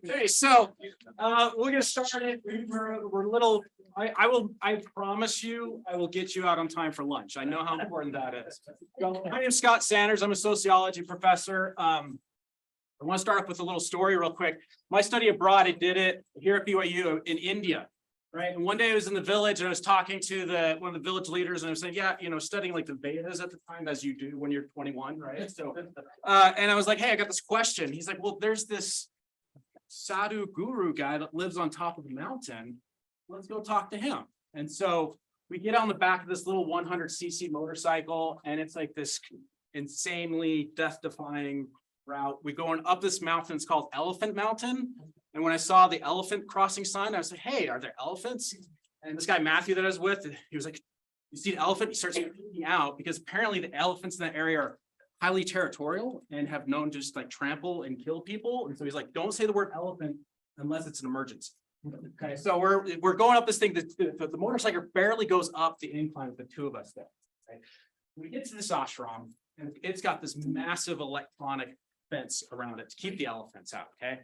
Okay, so we're gonna start it. We're a little. I promise you, I will get you out on time for lunch. I know how important that is. So, my name is Scott Sanders. I'm a sociology professor. I want to start off with a little story real quick. My study abroad, I did it here at BYU in India, right? And one day I was in the village and I was talking to one of the village leaders, and I was saying, yeah, studying like the Vedas at the time, as you do when you're 21, right? So, and I was like, hey, I got this question. He's like, well, there's this sadhu guru guy that lives on top of the mountain. Let's go talk to him. And so we get on the back of this little 100cc motorcycle, and it's like this insanely death-defying route. We're going up this mountain. It's called Elephant Mountain. And when I saw the elephant crossing sign, I was like, hey, are there elephants? And this guy, Matthew, that I was with, he was like, you see an elephant? He starts freaking out because apparently the elephants in that area are highly territorial and have known to just like trample and kill people. And so he's like, don't say the word elephant unless it's an emergency. Okay, so we're going up this thing. The motorcycle barely goes up the incline with the two of us there. Right? We get to this ashram, and it's got this massive electronic fence around it to keep the elephants out. Okay,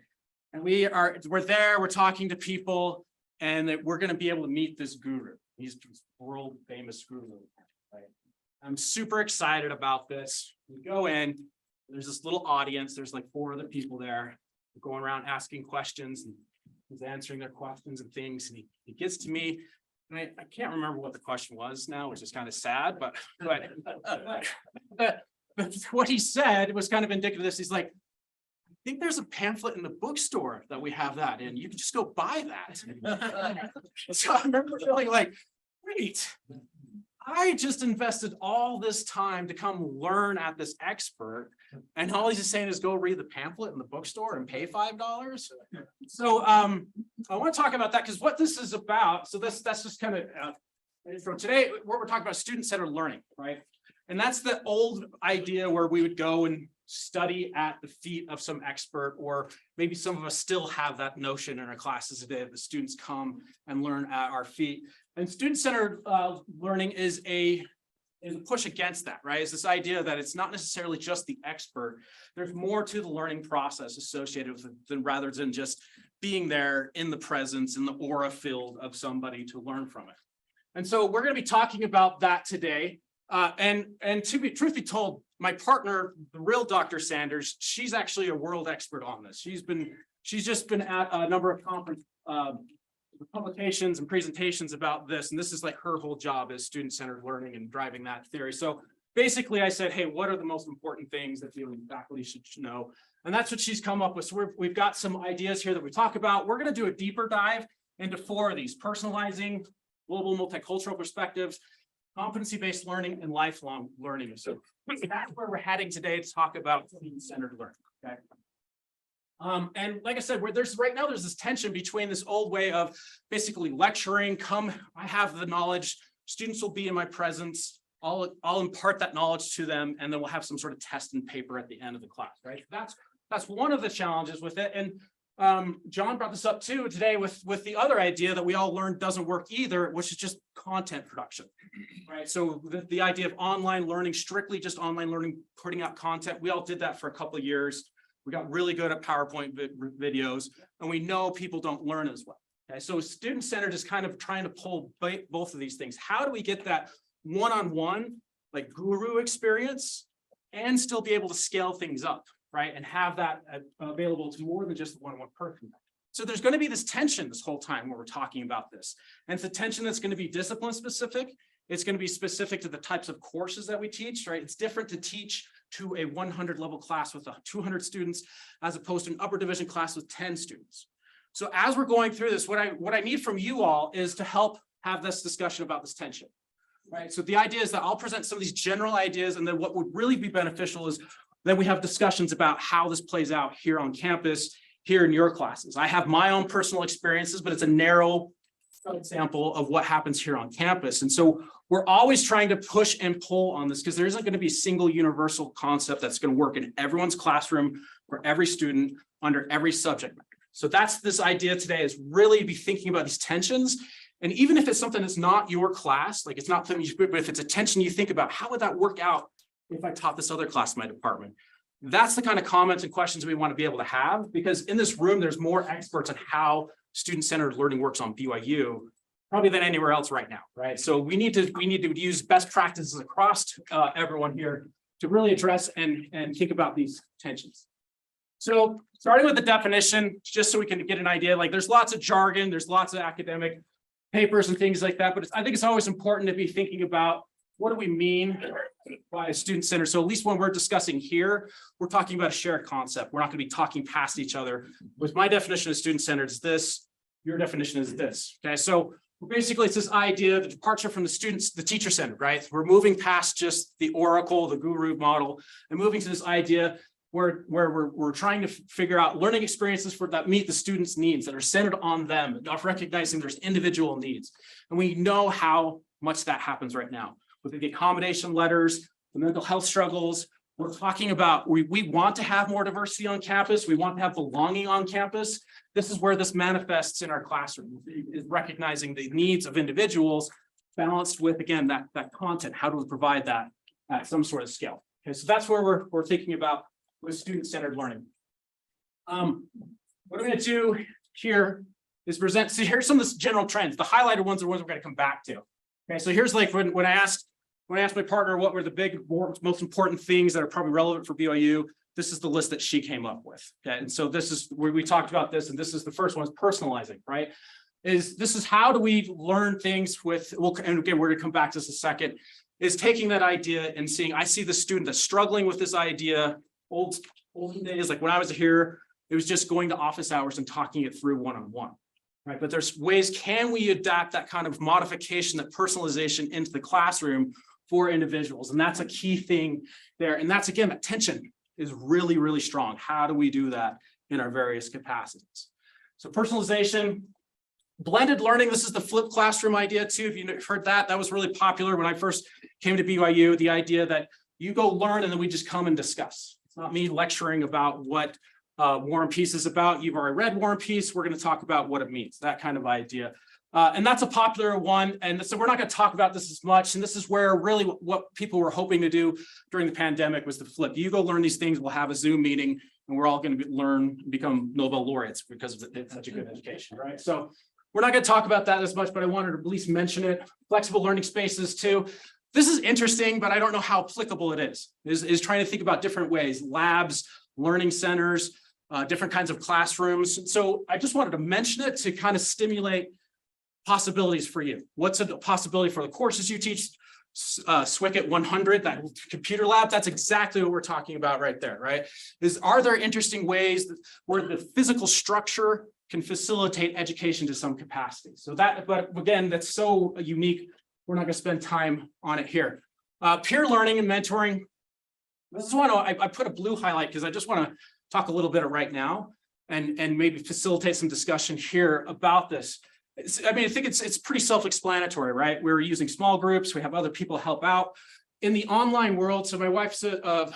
and we're there. We're talking to people, and we're going to be able to meet this guru. He's this world famous guru. Right? I'm super excited about this. We go in. There's this little audience. There's like 4 other people there. We're going around asking questions, and he's answering their questions and things. And he gets to me, and I can't remember what the question was now, which is kind of sad, but what he said was kind of indicative of this. He's like, I think there's a pamphlet in the bookstore that we have that in. You can just go buy that. So I remember feeling like, wait, I just invested all this time to come learn at this expert, and all he's saying is go read the pamphlet in the bookstore and pay $5. So I want to talk about that, because what this is about. So that's just kind of from today. We're talking about student-centered learning, right? And that's the old idea where we would go and study at the feet of some expert, or maybe some of us still have that notion in our classes today that the students come and learn at our feet. And student-centered learning is a push against that, right? It's this idea that it's not necessarily just the expert. There's more to the learning process associated with it rather than just being there in the presence, in the aura field of somebody to learn from it. And so we're going to be talking about that today. And truth be told, my partner, the real Dr. Sanders, she's actually a world expert on this. She's just been at a number of conference publications and presentations about this, and this is like her whole job is student-centered learning and driving that theory. So basically I said, hey, what are the most important things that the faculty should know? And that's what she's come up with. So we've got some ideas here that we talk about. We're going to do a deeper dive into 4 of these: personalizing, global multicultural perspectives, competency-based learning, and lifelong learning. So that's where we're heading today to talk about student-centered learning. Okay. And like I said, right now there's this tension between this old way of basically lecturing. I have the knowledge, students will be in my presence, I'll impart that knowledge to them, and then we'll have some sort of test and paper at the end of the class, right? That's one of the challenges with it. And John brought this up too today with the other idea that we all learned doesn't work either, which is just content production, right? So the idea of online learning, strictly just online learning, putting out content, we all did that for a couple of years. We got really good at PowerPoint videos, and we know people don't learn as well. Okay, so student-centered is kind of trying to pull both of these things. How do we get that one-on-one, like guru experience, and still be able to scale things up, right? And have that available to more than just one-on-one person. So there's going to be this tension this whole time when we're talking about this. And it's a tension that's going to be discipline specific. It's going to be specific to the types of courses that we teach, right? It's different to teach to a 100 level class with 200 students as opposed to an upper division class with 10 students. So as we're going through this, what I need from you all is to help have this discussion about this tension, right? So the idea is that I'll present some of these general ideas, and then what would really be beneficial is then we have discussions about how this plays out here on campus, here in your classes. I have my own personal experiences, but it's a narrow example of what happens here on campus. And so we're always trying to push and pull on this, because there isn't going to be a single universal concept that's going to work in everyone's classroom for every student under every subject matter. So that's this idea today, is really be thinking about these tensions. And even if it's something that's not your class, like it's not something but if it's a tension you think about, how would that work out if I taught this other class in my department? That's the kind of comments and questions we want to be able to have, because in this room, there's more experts on how student-centered learning works on BYU, probably than anywhere else right now, right? So we need to use best practices across everyone here to really address and think about these tensions. So starting with the definition, just so we can get an idea, like there's lots of jargon, there's lots of academic papers and things like that, but I think it's always important to be thinking about what do we mean by student-centered. So at least when we're discussing here, we're talking about a shared concept. We're not going to be talking past each other. With my definition of student-centered is this, your definition is this. Okay, so basically it's this idea, the departure from the teacher-centered, right? We're moving past just the Oracle, the guru model, and moving to this idea where we're trying to figure out learning experiences that meet the students' needs, that are centered on them, not recognizing there's individual needs. And we know how much that happens right now with the accommodation letters, the mental health struggles. We're talking about, we want to have more diversity on campus. We want to have belonging on campus. This is where this manifests in our classroom, is recognizing the needs of individuals balanced with, again, that content. How do we provide that at some sort of scale? Okay, so that's where we're thinking about with student-centered learning. What I'm going to do here is present, see, here's some of the general trends. The highlighted ones are ones we're going to come back to. Okay, so here's like when I asked my partner what were the big, most important things that are probably relevant for BYU, this is the list that she came up with. Okay, and so this is where we talked about this, and this is the first one, is personalizing, right? This is how do we learn things with, and again, we're going to come back to this in a second, is taking that idea and seeing, I see the student that's struggling with this idea. Olden days, like when I was here, it was just going to office hours and talking it through one-on-one, right? But there's ways, can we adapt that kind of modification, that personalization into the classroom for individuals? And that's a key thing there. And that's, again, that tension is really, really strong. How do we do that in our various capacities? So personalization, blended learning, this is the flipped classroom idea too. If you've heard that, that was really popular when I first came to BYU, the idea that you go learn and then we just come and discuss. It's not me lecturing about what War and Peace is about. You've already read War and Peace. We're going to talk about what it means, that kind of idea. And that's a popular one. And so we're not going to talk about this as much. And this is where really what people were hoping to do during the pandemic was the flip. You go learn these things, we'll have a Zoom meeting, and we're all going to learn, become Nobel laureates because of such a good education, right? So we're not going to talk about that as much, but I wanted to at least mention it. Flexible learning spaces too. This is interesting, but I don't know how applicable it is trying to think about different ways, labs, learning centers, different kinds of classrooms. So I just wanted to mention it to kind of stimulate possibilities for you. What's a possibility for the courses you teach? SWCT 100, that computer lab, that's exactly what we're talking about right there, right? Are there interesting ways where the physical structure can facilitate education to some capacity? So that, but again, that's so unique. We're not going to spend time on it here. Peer learning and mentoring. This is one I put a blue highlight because I just want to talk a little bit right now and maybe facilitate some discussion here about this. I mean, I think it's pretty self-explanatory, right? We're using small groups. We have other people help out in the online world. So my wife's a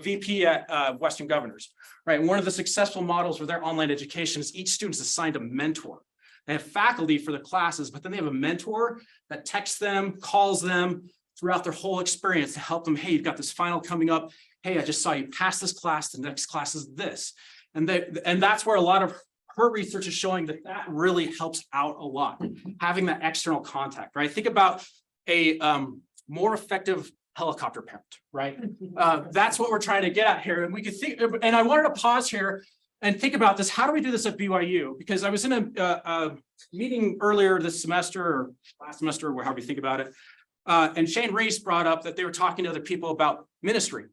VP at Western Governors, right? And one of the successful models for their online education is each student is assigned a mentor. They have faculty for the classes, but then they have a mentor that texts them, calls them throughout their whole experience to help them. Hey, you've got this final coming up. Hey, I just saw you pass this class. The next class is this. And that's where a lot of her research is showing that really helps out a lot, having that external contact, right? Think about a more effective helicopter parent, right? That's what we're trying to get at here. And we could think, and I wanted to pause here and think about this. How do we do this at BYU? Because I was in a meeting earlier this semester or last semester, or however you think about it. And Shane Reese brought up that they were talking to other people about ministry.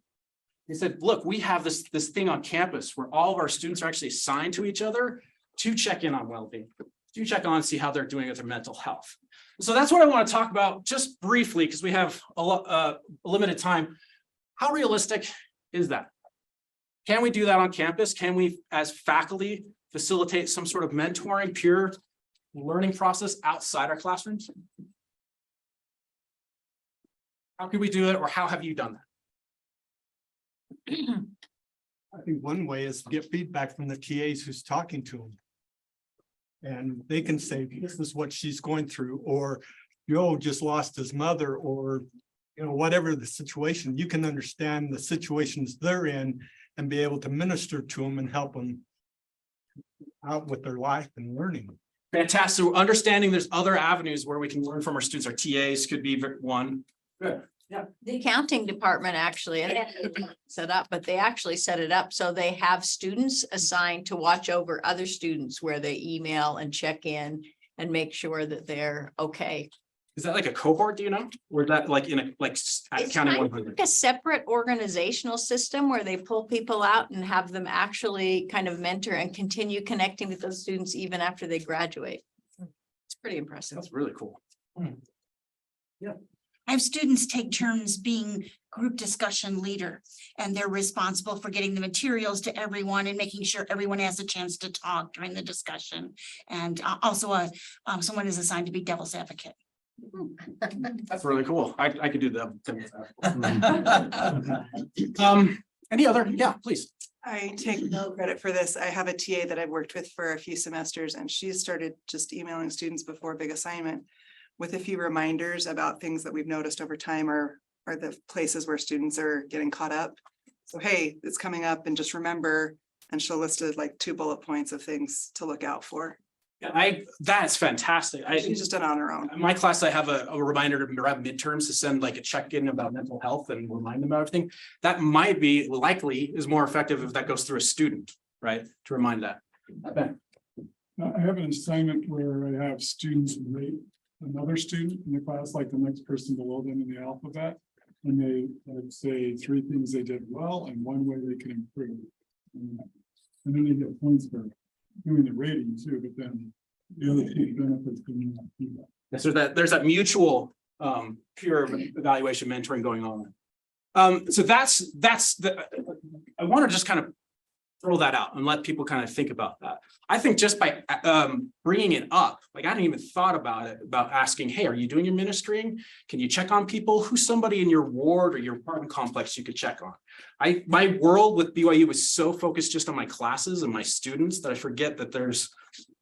He said, look, we have this thing on campus where all of our students are actually assigned to each other to check in on well-being, to check on and see how they're doing with their mental health. So that's what I want to talk about just briefly, because we have a limited time. How realistic is that? Can we do that on campus? Can we, as faculty, facilitate some sort of mentoring, peer learning process outside our classrooms? How can we do it, or how have you done that? I think one way is to get feedback from the TAs who's talking to them. And they can say, this is what she's going through, or Joe just lost his mother, or you know, whatever the situation, you can understand the situations they're in and be able to minister to them and help them out with their life and learning. Fantastic. So understanding there's other avenues where we can learn from our students. Our TAs could be one. Good. Yeah. The accounting department actually, and set up, but they actually set it up so they have students assigned to watch over other students where they email and check in and make sure that they're okay. Is that like a cohort, do you know? Or that like in a, like It's counting kind of 100? like a separate organizational system where they pull people out and have them actually kind of mentor and continue connecting with those students even after they graduate. It's pretty impressive. That's really cool. I have students take turns being group discussion leader, and they're responsible for getting the materials to everyone and making sure everyone has a chance to talk during the discussion. And also someone is assigned to be devil's advocate. That's really cool. I could do that. Any other? Yeah, please. I take no credit for this. I have a TA that I've worked with for a few semesters, and she started just emailing students before a big assignment with a few reminders about things that we've noticed over time are the places where students are getting caught up. So, hey, it's coming up and just remember, and she'll listed like 2 bullet points of things to look out for. That's fantastic. She's just done it on her own. In my class, I have a reminder to around midterms to send like a check-in about mental health and remind them of everything. That might be likely is more effective if that goes through a student, right? To remind that. Okay. I have an assignment where I have students rate another student in the class, like the next person below them in the alphabet. And they would say 3 things they did well and 1 way they can improve. And then they get points for doing the rating too, but then the other 2 benefits from that feedback. Yes, there's that mutual peer evaluation mentoring going on. So that's the, I want to just kind of throw that out and let people kind of think about that. I think just by bringing it up, like I hadn't even thought about it, about asking, hey, are you doing your ministering? Can you check on people? Who's somebody in your ward or your apartment complex you could check on? My world with BYU was so focused just on my classes and my students that I forget that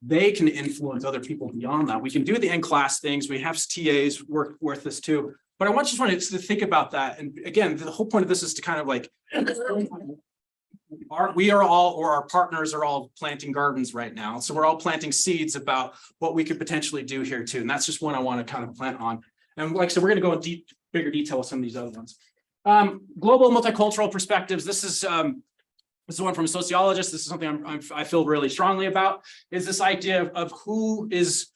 they can influence other people beyond that. We can do the in-class things. We have TAs work with this too. But I just wanted to think about that. And again, the whole point of this is to kind of like, our partners are all planting gardens right now. So we're all planting seeds about what we could potentially do here too. And that's just one I want to kind of plant on. And like I said, we're going to go in bigger detail with some of these other ones. Global multicultural perspectives. This is one from a sociologist. This is something I feel really strongly about, is this idea of who's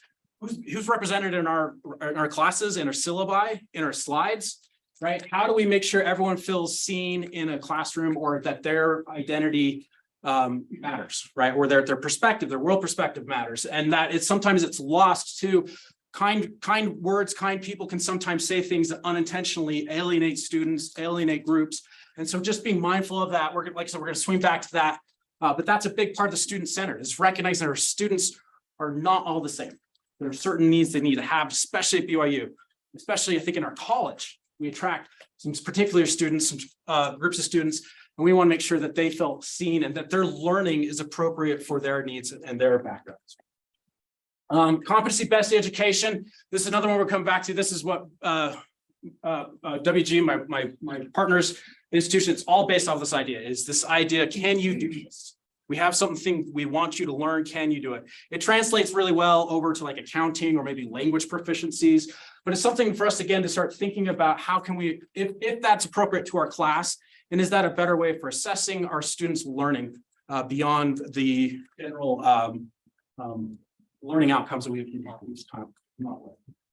represented in our classes, in our syllabi, in our slides. Right? How do we make sure everyone feels seen in a classroom, or that their identity matters, right? Or their perspective, their world perspective matters, and that sometimes it's lost too. Kind words, kind people can sometimes say things that unintentionally alienate students, alienate groups, and so just being mindful of that. We're going to swing back to that, but that's a big part of the student center, is recognizing that our students are not all the same. There are certain needs they need to have, especially at BYU, especially I think in our college. We attract some particular students, some groups of students, and we want to make sure that they feel seen and that their learning is appropriate for their needs and their backgrounds. Competency-based education. This is another one we're coming back to. This is what WG, my partner's institution, it's all based off this idea, is this idea, can you do this? We have something we want you to learn, can you do it? It translates really well over to like accounting or maybe language proficiencies, but it's something for us again to start thinking about how can we, if that's appropriate to our class, and is that a better way for assessing our students' learning beyond the general learning outcomes that we've come up with.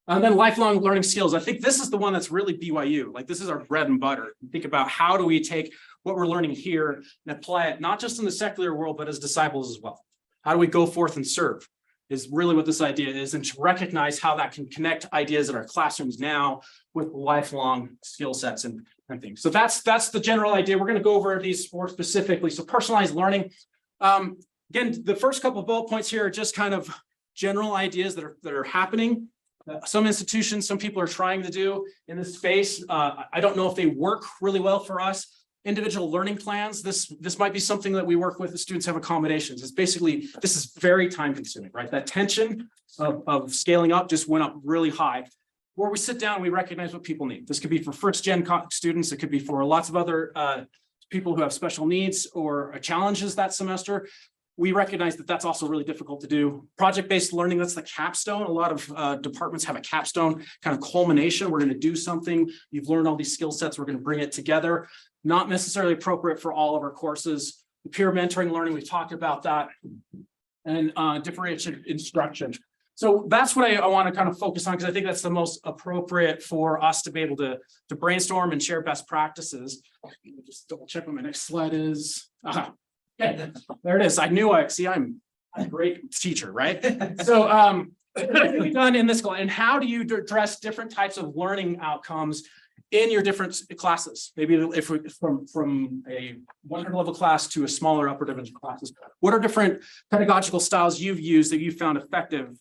And then lifelong learning skills. I think this is the one that's really BYU. Like this is our bread and butter. Think about how do we take what we're learning here and apply it not just in the secular world, but as disciples as well. How do we go forth and serve is really what this idea is, and to recognize how that can connect ideas in our classrooms now with lifelong skill sets and things. So that's the general idea. We're going to go over these more specifically. So personalized learning. Again, the first couple of bullet points here are just kind of general ideas that are happening. Some institutions, some people are trying to do in this space. I don't know if they work really well for us. Individual learning plans. This might be something that we work with. The students have accommodations. It's basically, this is very time consuming, right? That tension of scaling up just went up really high. where we sit down, we recognize what people need. This could be for first gen students. It could be for lots of other people who have special needs or challenges that semester. We recognize that that's also really difficult to do. Project-based learning, that's the capstone. A lot of departments have a capstone kind of culmination. We're going to do something. You've learned all these skill sets. We're going to bring it together. Not necessarily appropriate for all of our courses. The peer mentoring learning, we've talked about that. And differentiated instruction. So that's what I want to kind of focus on, because I think that's the most appropriate for us to be able to brainstorm and share best practices. Let me just double check what my next slide is. Okay, there it is. I'm a great teacher, right? So we've done in this class, and how do you address different types of learning outcomes in your different classes? Maybe if we from a 100 level class to a smaller upper division classes, what are different pedagogical styles you've used that you found effective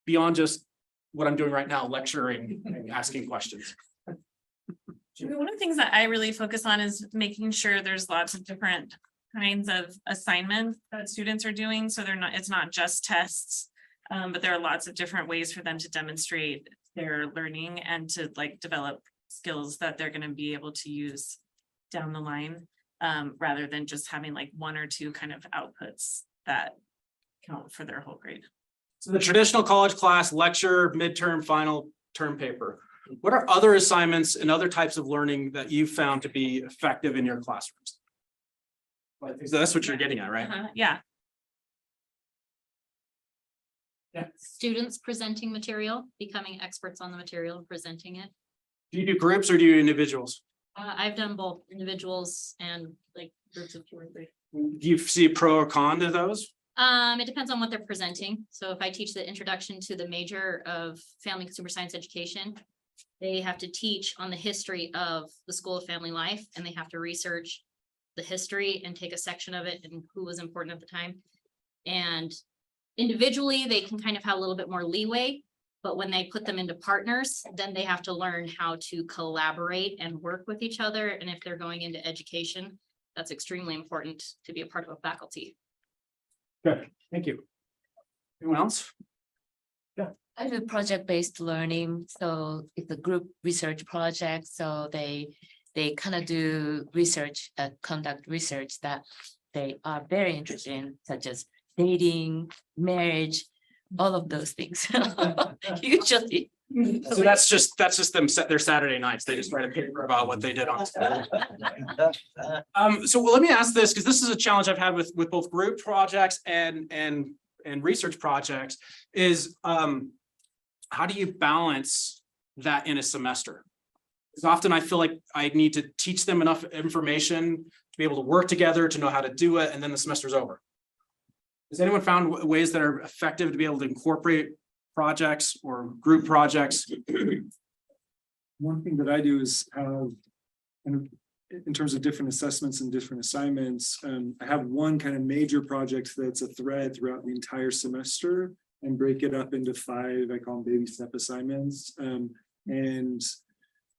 beyond just what I'm doing right now, lecturing and asking questions? One of the things that I really focus on is making sure there's lots of different kinds of assignments that students are doing. So it's not just tests, but there are lots of different ways for them to demonstrate their learning and to like develop skills that they're going to be able to use down the line, rather than just having like one or two kind of outputs that count for their whole grade. So the traditional college class, lecture, midterm, final term paper. What are other assignments and other types of learning that you've found to be effective in your classrooms? So that's what you're getting at, right? Yeah. Yeah. Students presenting material, becoming experts on the material and presenting it. Do you do groups or do you individuals? I've done both individuals and like groups of 2 or 3. Do you see pro or con to those? It depends on what they're presenting. So if I teach the introduction to the major of family consumer science education, they have to teach on the history of the School of Family Life, and they have to research the history and take a section of it and who was important at the time. And individually, they can kind of have a little bit more leeway, but when they put them into partners, then they have to learn how to collaborate and work with each other. And if they're going into education, that's extremely important to be a part of a faculty. Good, thank you. Anyone else? I do project-based learning, so it's a group research project, so they kind of do research, conduct research that they are very interested in, such as dating, marriage, all of those things. Usually. So that's just them set their Saturday nights. They just write a paper about what they did on Saturday. So let me ask this, because this is a challenge I've had with both group projects and research projects is how do you balance that in a semester? Because often I feel like I need to teach them enough information to be able to work together, to know how to do it, and then the semester's over. Has anyone found ways that are effective to be able to incorporate projects or group projects? One thing that I do is have, in terms of different assessments and different assignments, I have one kind of major project that's a thread throughout the entire semester and break it up into 5, I call them baby step assignments. And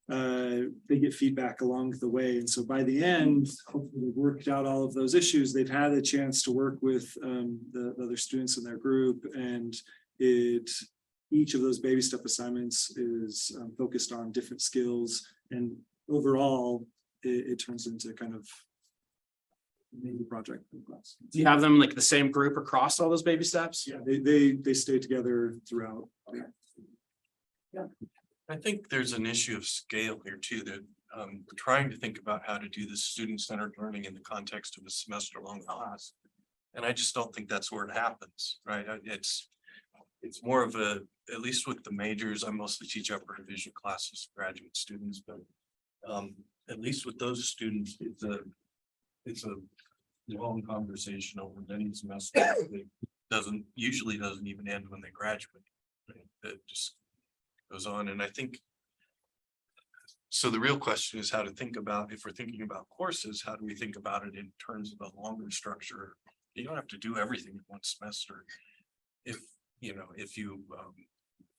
they get feedback along the way. And so by the end, hopefully they've worked out all of those issues. They've had a chance to work with the other students in their group, and each of those baby step assignments is focused on different skills, and overall it turns into kind of maybe project in class. Do you have them like the same group across all those baby steps? Yeah, they stay together throughout. Yeah. I think there's an issue of scale here too, that we're trying to think about how to do this student-centered learning in the context of a semester-long class. And I just don't think that's where it happens, right? It's more of a, at least with the majors, I mostly teach upper division classes, graduate students, but at least with those students, it's a long conversation over many semesters. It usually doesn't even end when they graduate. Right? It just goes on. And I think, so the real question is how to think about, if we're thinking about courses, how do we think about it in terms of a longer structure? You don't have to do everything in one semester. If you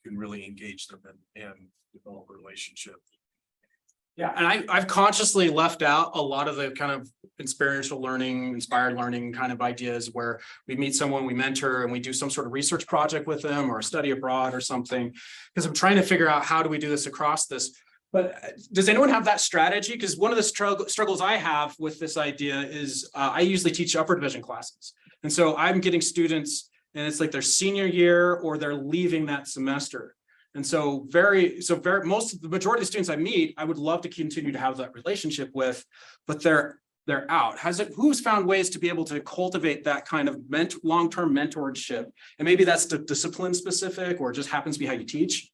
can really engage them and develop a relationship. Yeah, and I've consciously left out a lot of the kind of experiential learning, inspired learning kind of ideas where we meet someone, we mentor, and we do some sort of research project with them or a study abroad or something. Because I'm trying to figure out how do we do this across this. But does anyone have that strategy? Because one of the struggles I have with this idea is I usually teach upper division classes. And so I'm getting students and it's like their senior year or they're leaving that semester. And so most of the majority of the students I meet, I would love to continue to have that relationship with, but they're out. Who's found ways to be able to cultivate that kind of long-term mentorship? And maybe that's discipline specific or just happens to be how you teach.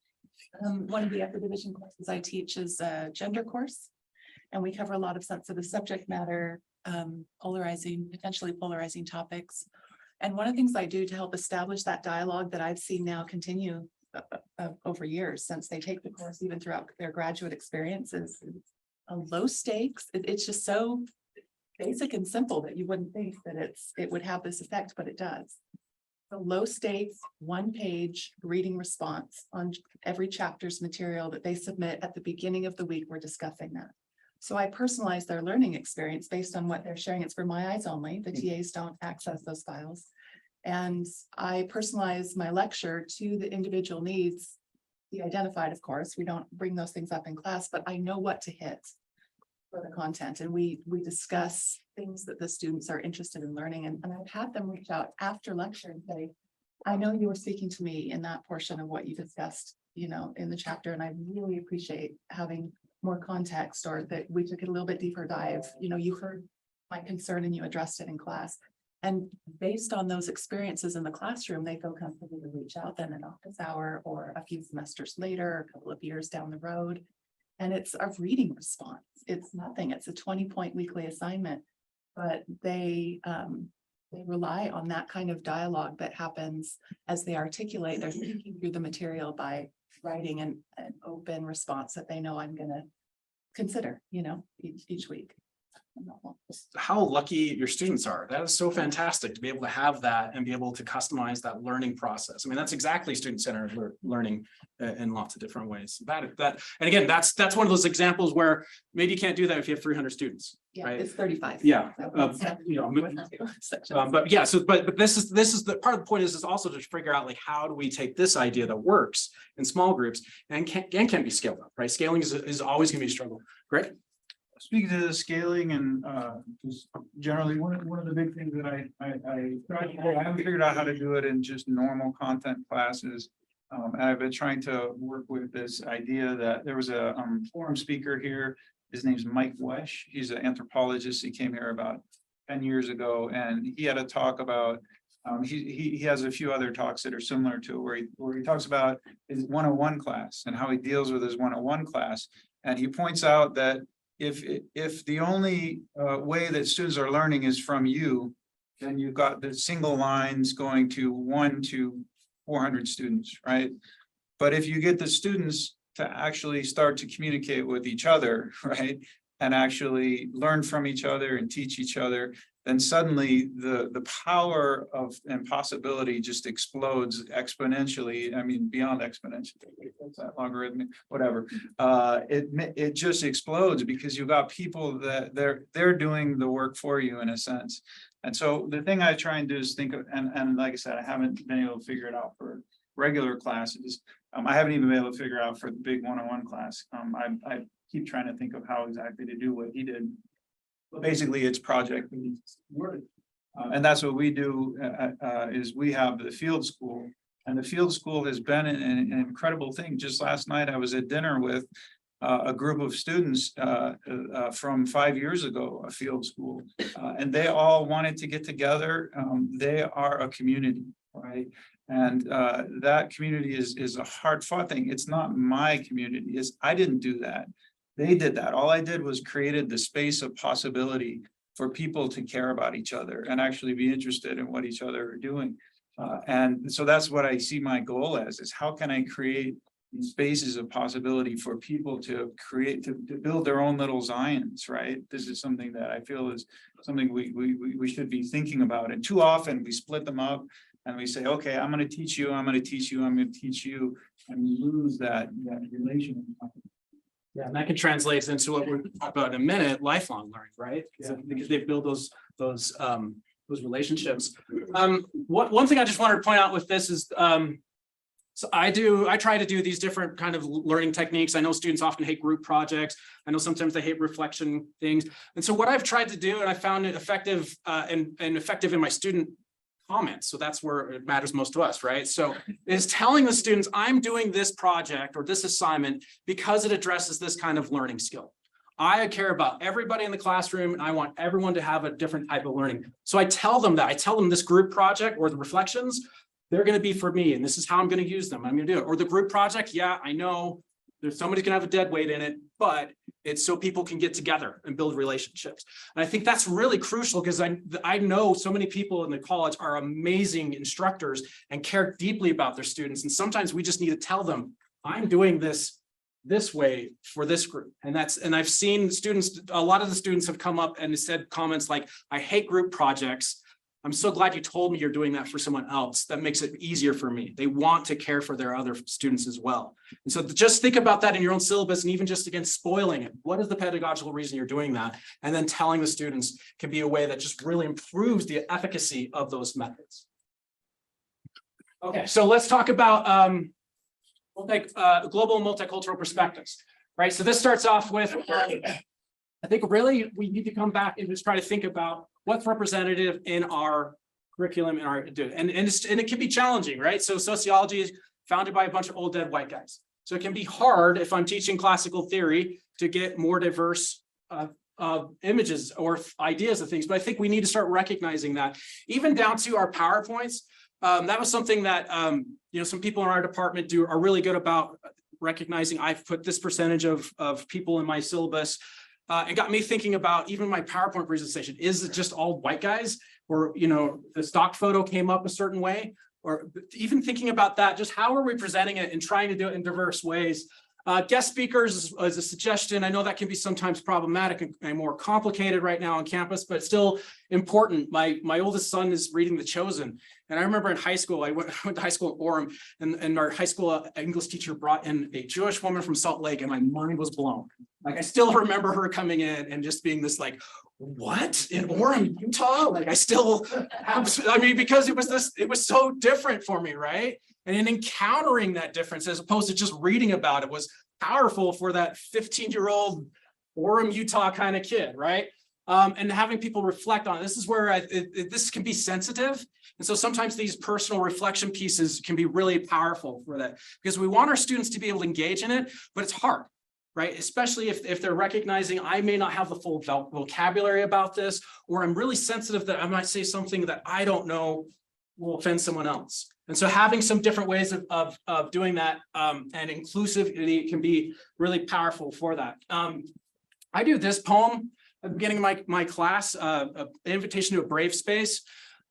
One of the upper division courses I teach is a gender course. And we cover a lot of sensitive subject matter, potentially polarizing topics. And one of the things I do to help establish that dialogue that I've seen now continue over years since they take the course, even throughout their graduate experiences, low stakes. It's just so basic and simple that you wouldn't think that it would have this effect, but it does. A low stakes, 1-page reading response on every chapter's material that they submit at the beginning of the week. We're discussing that. So I personalize their learning experience based on what they're sharing. It's for my eyes only. The TAs don't access those files. And I personalize my lecture to the individual needs, the identified, of course. We don't bring those things up in class, but I know what to hit for the content. And we discuss things that the students are interested in learning. And I've had them reach out after lecture and say, I know you were speaking to me in that portion of what you discussed, in the chapter. And I really appreciate having more context, or that we took it a little bit deeper dive. You heard my concern and you addressed it in class. And based on those experiences in the classroom, they feel comfortable to reach out then in office hour or a few semesters later, a couple of years down the road. And it's a reading response. It's nothing. It's a 20-point weekly assignment, but they rely on that kind of dialogue that happens as they articulate. They're thinking through the material by writing an open response that they know I'm going to consider, each week. How lucky your students are. That is so fantastic to be able to have that and be able to customize that learning process. I mean, that's exactly student-centered learning in lots of different ways. And again, that's one of those examples where maybe you can't do that if you have 300 students. Yeah, right? it's 35. Yeah. So But yeah, but this is the part of the point is also to figure out like how do we take this idea that works in small groups and can be scaled up, right? Scaling is always going to be a struggle. Greg? Speaking to the scaling and just generally one of the big things that I haven't figured out how to do it in just normal content classes. And I've been trying to work with this idea that there was a forum speaker here. His name's Mike Wesh. He's an anthropologist. He came here about 10 years ago, and he had a talk about. He has a few other talks that are similar to it, where he talks about his 101 class and how he deals with his 101 class, and he points out that if the only way that students are learning is from you, then you've got the single lines going to 1 to 400 students, right? But if you get the students to actually start to communicate with each other, right, and actually learn from each other and teach each other, then suddenly the power of and possibility just explodes exponentially. I mean, beyond exponentially, what's that logarithmic, whatever. It just explodes because you've got people that they're doing the work for you in a sense. And so the thing I try and do is think of, and like I said, I haven't been able to figure it out for regular classes. I haven't even been able to figure out for the big 101 class. I keep trying to think of how exactly to do what he did. But basically it's project word. And that's what we do is we have the field school, and the field school has been an incredible thing. Just last night, I was at dinner with a group of students from 5 years ago, a field school, and they all wanted to get together. They are a community, right? And that community is a hard fought thing. It's not my community. I didn't do that. They did that. All I did was created the space of possibility for people to care about each other and actually be interested in what each other are doing. And so that's what I see my goal as, is how can I create these spaces of possibility for people to create, to build their own little Zions, right? This is something that I feel is something we should be thinking about. And too often we split them up and we say, okay, I'm going to teach you, I'm going to teach you, I'm going to teach you, and we lose that relation. Yeah, and that can translate into what we're talking about in a minute, lifelong learning, right? Because they build those relationships. One thing I just wanted to point out with this is, so I try to do these different kind of learning techniques. I know students often hate group projects. I know sometimes they hate reflection things. And so what I've tried to do, and I found it effective and effective in my student comments. So that's where it matters most to us, right? So is telling the students, I'm doing this project or this assignment because it addresses this kind of learning skill. I care about everybody in the classroom and I want everyone to have a different type of learning. So I tell them that. I tell them this group project or the reflections, they're going to be for me and this is how I'm going to use them. I'm going to do it. Or the group project, yeah, I know there's somebody's going to have a dead weight in it, but it's so people can get together and build relationships. And I think that's really crucial because I know so many people in the college are amazing instructors and care deeply about their students. And sometimes we just need to tell them, I'm doing this way for this group. And I've seen students, a lot of the students have come up and said comments like, I hate group projects. I'm so glad you told me you're doing that for someone else. That makes it easier for me. They want to care for their other students as well. And so just think about that in your own syllabus and even just again, spoiling it. What is the pedagogical reason you're doing that? And then telling the students can be a way that just really improves the efficacy of those methods. Okay, so let's talk about global and multicultural perspectives, right? So this starts off with, I think really we need to come back and just try to think about what's representative in our curriculum and it can be challenging, right? So sociology is founded by a bunch of old dead white guys. So it can be hard if I'm teaching classical theory to get more diverse images or ideas of things. But I think we need to start recognizing that even down to our PowerPoints. That was something that some people in our department are really good about recognizing. I've put this percentage of people in my syllabus. It got me thinking about even my PowerPoint presentation. Is it just all white guys or, the stock photo came up a certain way or even thinking about that, just how are we presenting it and trying to do it in diverse ways? Guest speakers is a suggestion. I know that can be sometimes problematic and more complicated right now on campus, but still important. My oldest son is reading The Chosen. And I remember in high school, I went to high school in Orem and our high school English teacher brought in a Jewish woman from Salt Lake and my mind was blown. Like I still remember her coming in and just being this like, what in Orem, Utah? Like I still have, because it was so different for me, right? And in encountering that difference, as opposed to just reading about it, was powerful for that 15-year-old Orem, Utah kind of kid, right? And having people reflect on it. This is where this can be sensitive. And so sometimes these personal reflection pieces can be really powerful for that because we want our students to be able to engage in it, but it's hard, right? Especially if they're recognizing I may not have the full vocabulary about this, or I'm really sensitive that I might say something that I don't know will offend someone else. And so having some different ways of doing that and inclusivity can be really powerful for that. I do this poem at the beginning of my class, an invitation to a brave space,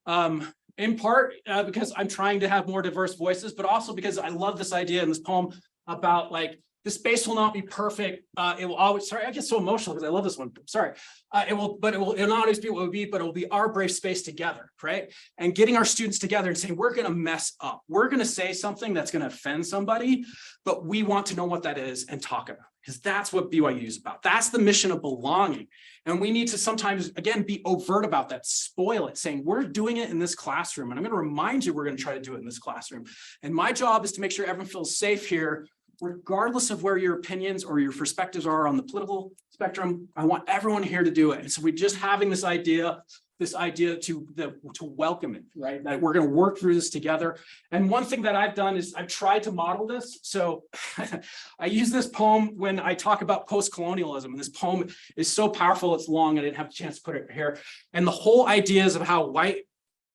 in part because I'm trying to have more diverse voices, but also because I love this idea in this poem about like, the space will not be perfect. It will always, sorry, I get so emotional because I love this one. Sorry. It will not always be what it will be, but it will be our brave space together, right? And getting our students together and saying, we're going to mess up. We're going to say something that's going to offend somebody, but we want to know what that is and talk about it because that's what BYU is about. That's the mission of belonging. And we need to sometimes, again, be overt about that, spoil it, saying we're doing it in this classroom. And I'm going to remind you, we're going to try to do it in this classroom. And my job is to make sure everyone feels safe here, regardless of where your opinions or your perspectives are on the political spectrum. I want everyone here to do it. And so we're just having this idea to welcome it, right? That we're going to work through this together. And one thing that I've done is I've tried to model this. So I use this poem when I talk about post-colonialism. And this poem is so powerful, it's long. I didn't have a chance to put it here. And the whole idea is of how white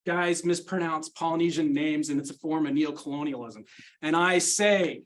guys mispronounce Polynesian names and it's a form of neocolonialism. And I say,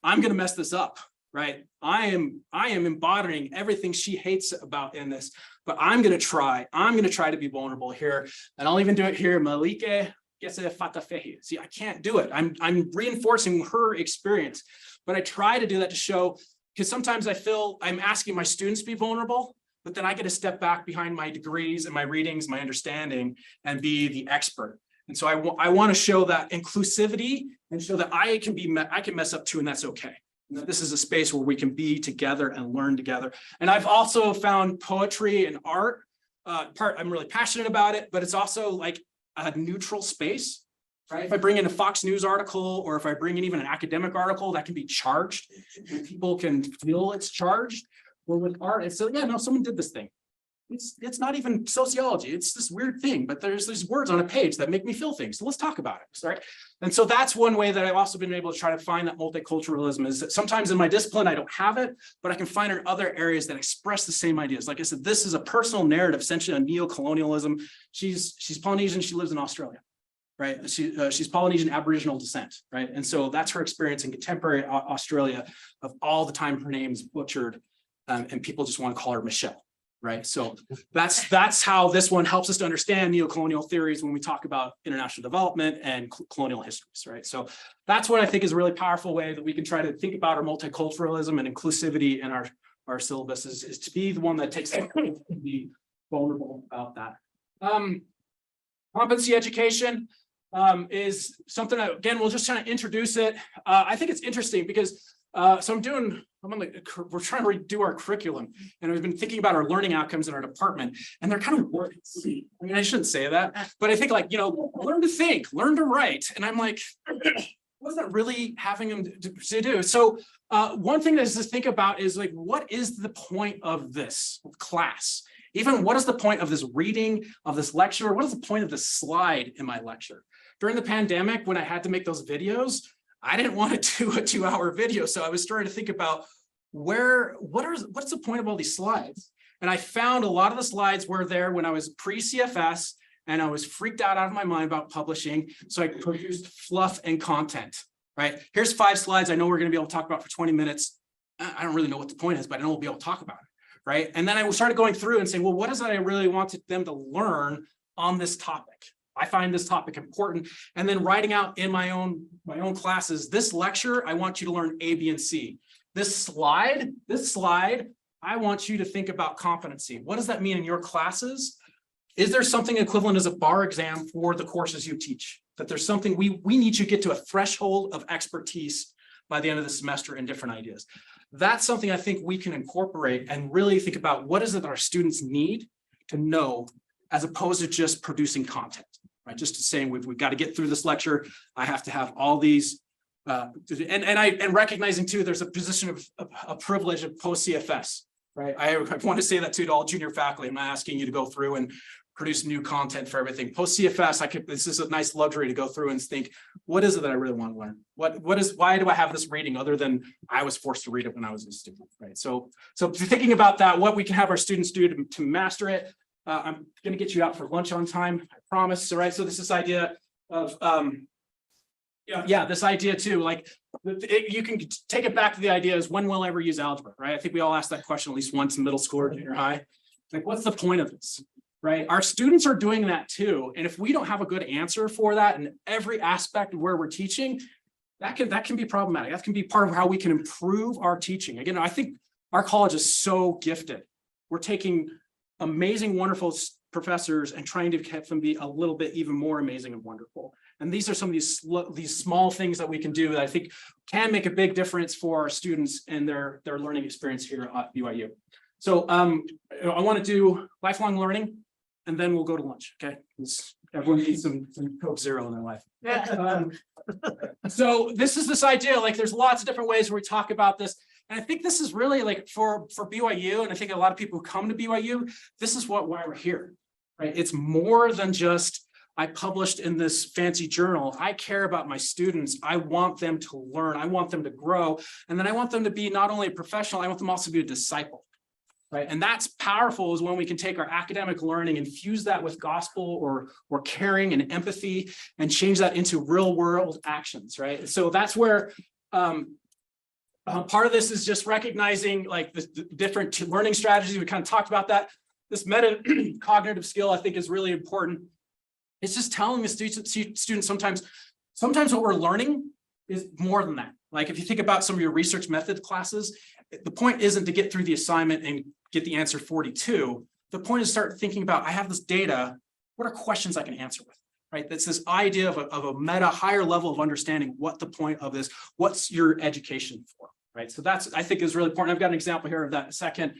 I'm going to mess this up, right? I am embodying everything she hates about in this, but I'm going to try to be vulnerable here. And I'll even do it here. Malike Gese Fatafehi. See, I can't do it. I'm reinforcing her experience, but I try to do that to show, because sometimes I feel I'm asking my students to be vulnerable, but then I get to step back behind my degrees and my readings, my understanding, and be the expert. And so I want to show that inclusivity and show that I can mess up too, and that's okay. And that this is a space where we can be together and learn together. And I've also found poetry and art, I'm really passionate about it, but it's also like a neutral space, right? If I bring in a Fox News article, or if I bring in even an academic article that can be charged, and people can feel it's charged. Well, with art, it's so, yeah, no, someone did this thing. It's not even sociology. It's this weird thing, but there's these words on a page that make me feel things. So let's talk about it. Right. And so that's one way that I've also been able to try to find that multiculturalism is that sometimes in my discipline, I don't have it, but I can find it in other areas that express the same ideas. Like I said, this is a personal narrative, essentially on neocolonialism. She's Polynesian. She lives in Australia. Right. She's Polynesian Aboriginal descent. Right. And so that's her experience in contemporary Australia of all the time her name's butchered and people just want to call her Michelle. Right. So that's how this one helps us to understand neocolonial theories when we talk about international development and colonial histories. Right. So that's what I think is a really powerful way that we can try to think about our multiculturalism and inclusivity in our syllabus is to be the one that takes to be vulnerable about that. Competency education is something that, again, we'll just try to introduce it. I think it's interesting because we're trying to redo our curriculum, and we've been thinking about our learning outcomes in our department, and they're kind of words. I mean, I shouldn't say that, but I think like, learn to think, learn to write. And I'm like, what's that really having them to do? So one thing that is to think about is like, what is the point of this class? Even what is the point of this reading, of this lecture? What is the point of this slide in my lecture? During the pandemic, when I had to make those videos, I didn't want to do a 2-hour video. So I was starting to think about what's the point of all these slides? And I found a lot of the slides were there when I was pre-CFS and I was freaked out of my mind about publishing. So I produced fluff and content, right? Here's 5 slides I know we're going to be able to talk about for 20 minutes. I don't really know what the point is, but I know we'll be able to talk about it, right? And then I started going through and saying, well, what is it I really wanted them to learn on this topic? I find this topic important. And then writing out in my own classes, this lecture, I want you to learn A, B, and C. This slide, I want you to think about competency. What does that mean in your classes? Is there something equivalent as a bar exam for the courses you teach? That there's something we need you to get to a threshold of expertise by the end of the semester in different ideas. That's something I think we can incorporate and really think about what is it that our students need to know as opposed to just producing content. Right, just saying we've got to get through this lecture. I have to have all these, and recognizing too, there's a position of a privilege of post CFS. Right, I want to say that too to all junior faculty. I'm not asking you to go through and produce new content for everything. Post CFS, this is a nice luxury to go through and think, what is it that I really want to learn? Why do I have this reading other than I was forced to read it when I was a student? Right, so thinking about that, what we can have our students do to master it. I'm going to get you out for lunch on time, I promise. All right. So this idea of, this idea too, like you can take it back to the idea is when will I ever use algebra, right? I think we all asked that question at least once in middle school or junior high. Like, what's the point of this, right? Our students are doing that too. And if we don't have a good answer for that in every aspect of where we're teaching, that can be problematic. That can be part of how we can improve our teaching. Again, I think our college is so gifted. We're taking amazing, wonderful professors and trying to have them be a little bit even more amazing and wonderful. And these are some of these small things that we can do that I think can make a big difference for our students and their learning experience here at BYU. So I want to do lifelong learning, and then we'll go to lunch. Okay, everyone needs some Coke Zero in their life. So this idea, like there's lots of different ways where we talk about this. And I think this is really like for BYU, and I think a lot of people who come to BYU, this is why we're here, right? It's more than just I published in this fancy journal. I care about my students. I want them to learn. I want them to grow. And then I want them to be not only a professional, I want them also to be a disciple, right? And that's powerful is when we can take our academic learning, infuse that with gospel or caring and empathy and change that into real world actions, right? So that's where part of this is just recognizing like the different learning strategies. We kind of talked about that. This cognitive skill, I think, is really important. It's just telling the students sometimes what we're learning is more than that. Like if you think about some of your research method classes, the point isn't to get through the assignment and get the answer 42. The point is start thinking about, I have this data, what are questions I can answer with? Right? That's this idea of a meta higher level of understanding what the point of this, what's your education for? right? So that's, I think, is really important. I've got an example here of that in a second.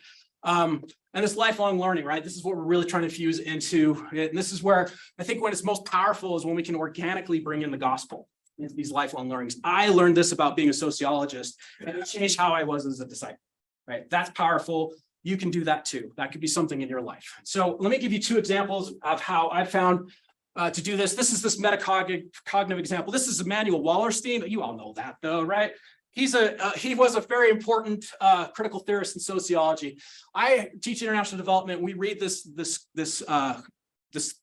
And this lifelong learning, right? This is what we're really trying to fuse into it. And this is where I think when it's most powerful is when we can organically bring in the gospel into these lifelong learnings. I learned this about being a sociologist, and it changed how I was as a disciple, right? That's powerful. You can do that too. That could be something in your life. So let me give you 2 examples of how I found to do this. This is this metacognitive example. This is Emanuel Wallerstein. You all know that though, right? He was a very important critical theorist in sociology. I teach international development. We read this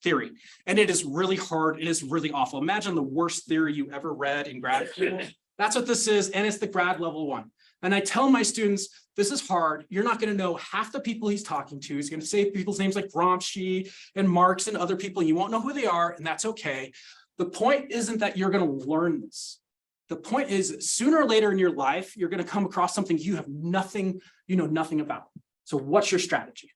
theory, and it is really hard. It is really awful. Imagine the worst theory you ever read in grad school. That's what this is, and it's the grad level one. And I tell my students, this is hard. You're not going to know half the people he's talking to. He's going to say people's names like Gramsci and Marx and other people. You won't know who they are, and that's okay. The point isn't that you're going to learn this. The point is, sooner or later in your life, you're going to come across something you have nothing, you know nothing about. So what's your strategy?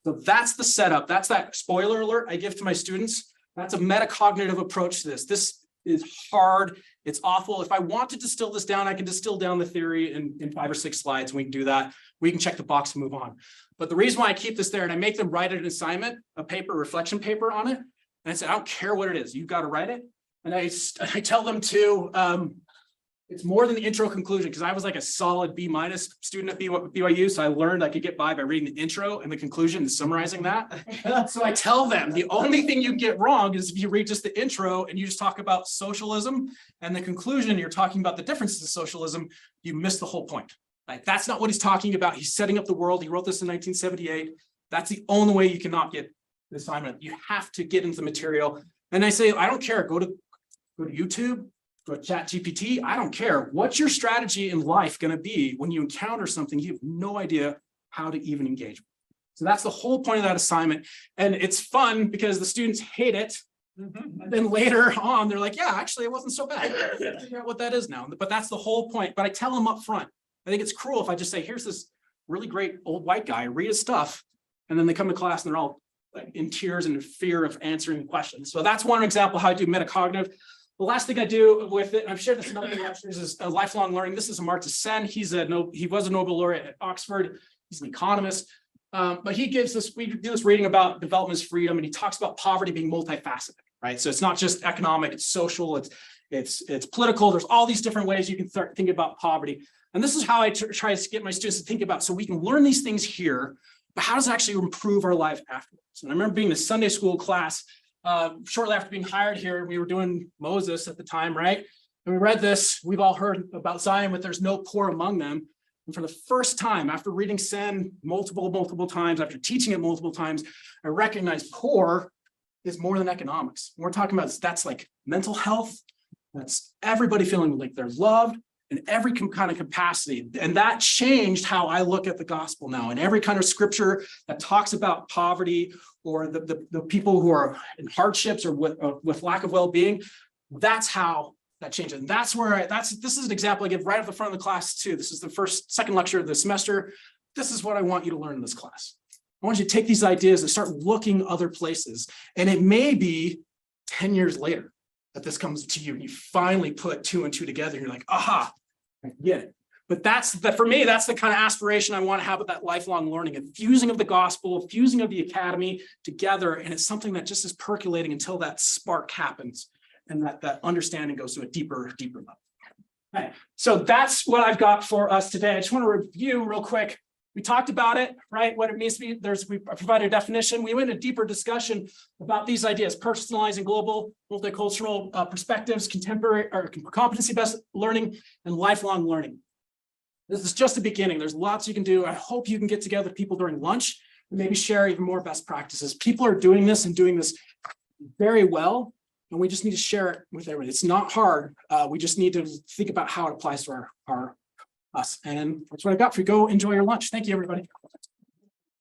So that's the setup. That's that spoiler alert I give to my students. That's a metacognitive approach to this. This is hard. It's awful. If I want to distill this down, I can distill down the theory in 5 or 6 slides. We can do that. We can check the box and move on. But the reason why I keep this there and I make them write an assignment, a paper, reflection paper on it. And I said, I don't care what it is. You've got to write it. And I tell them to, it's more than the intro conclusion, because I was like a solid B- student at BYU. So I learned I could get by reading the intro and the conclusion and summarizing that. So I tell them the only thing you get wrong is if you read just the intro and you just talk about socialism and the conclusion, you're talking about the differences of socialism, you miss the whole point. Like, that's not what he's talking about. He's setting up the world. He wrote this in 1978. That's the only way you cannot get the assignment. You have to get into the material. And I say, I don't care. Go to YouTube. Go to ChatGPT. I don't care. What's your strategy in life going to be when you encounter something you have no idea how to even engage with? So that's the whole point of that assignment. And it's fun because the students hate it. And then later on, they're like, yeah, actually, it wasn't so bad. I figure out what that is now. But that's the whole point. But I tell them up front. I think it's cruel if I just say, here's this really great old white guy, read his stuff. And then they come to class and they're all like in tears and in fear of answering questions. So that's one example how I do metacognitive. The last thing I do with it, and I've shared this in other lectures, is a lifelong learning. This is Amartya Sen. He was a Nobel laureate at Oxford. He's an economist. But he gives this, we do this reading about development as freedom, and he talks about poverty being multifaceted, right? So it's not just economic, it's social, it's political. There's all these different ways you can start thinking about poverty. And this is how I try to get my students to think about, so we can learn these things here, but how does it actually improve our life afterwards? And I remember being in a Sunday school class shortly after being hired here. We were doing Moses at the time, right? And we read this. We've all heard about Zion, but there's no poor among them. And for the first time, after reading Sen multiple times, after teaching it multiple times, I recognized poor is more than economics. We're talking about, that's like mental health. That's everybody feeling like they're loved in every kind of capacity. And that changed how I look at the gospel now. And every kind of scripture that talks about poverty or the people who are in hardships or with lack of well-being, that's how that changes. And that's where this is an example I give right at the front of the class too. This is the second lecture of the semester. This is what I want you to learn in this class. I want you to take these ideas and start looking other places. And it may be 10 years later that this comes to you and you finally put 2 and 2 together and you're like, aha, I get it. But for me, that's the kind of aspiration I want to have with that lifelong learning, a fusing of the gospel, a fusing of the academy together. And it's something that just is percolating until that spark happens and that understanding goes to a deeper level. Okay. So that's what I've got for us today. I just want to review real quick. We talked about it, right? What it means to be, we provided a definition. We went into deeper discussion about these ideas: personalizing global, multicultural perspectives, contemporary or competency-based learning, and lifelong learning. This is just the beginning. There's lots you can do. I hope you can get together with people during lunch and maybe share even more best practices. People are doing this and doing this very well, and we just need to share it with everyone. It's not hard. We just need to think about how it applies to us. And that's what I've got for you. Go enjoy your lunch. Thank you, everybody.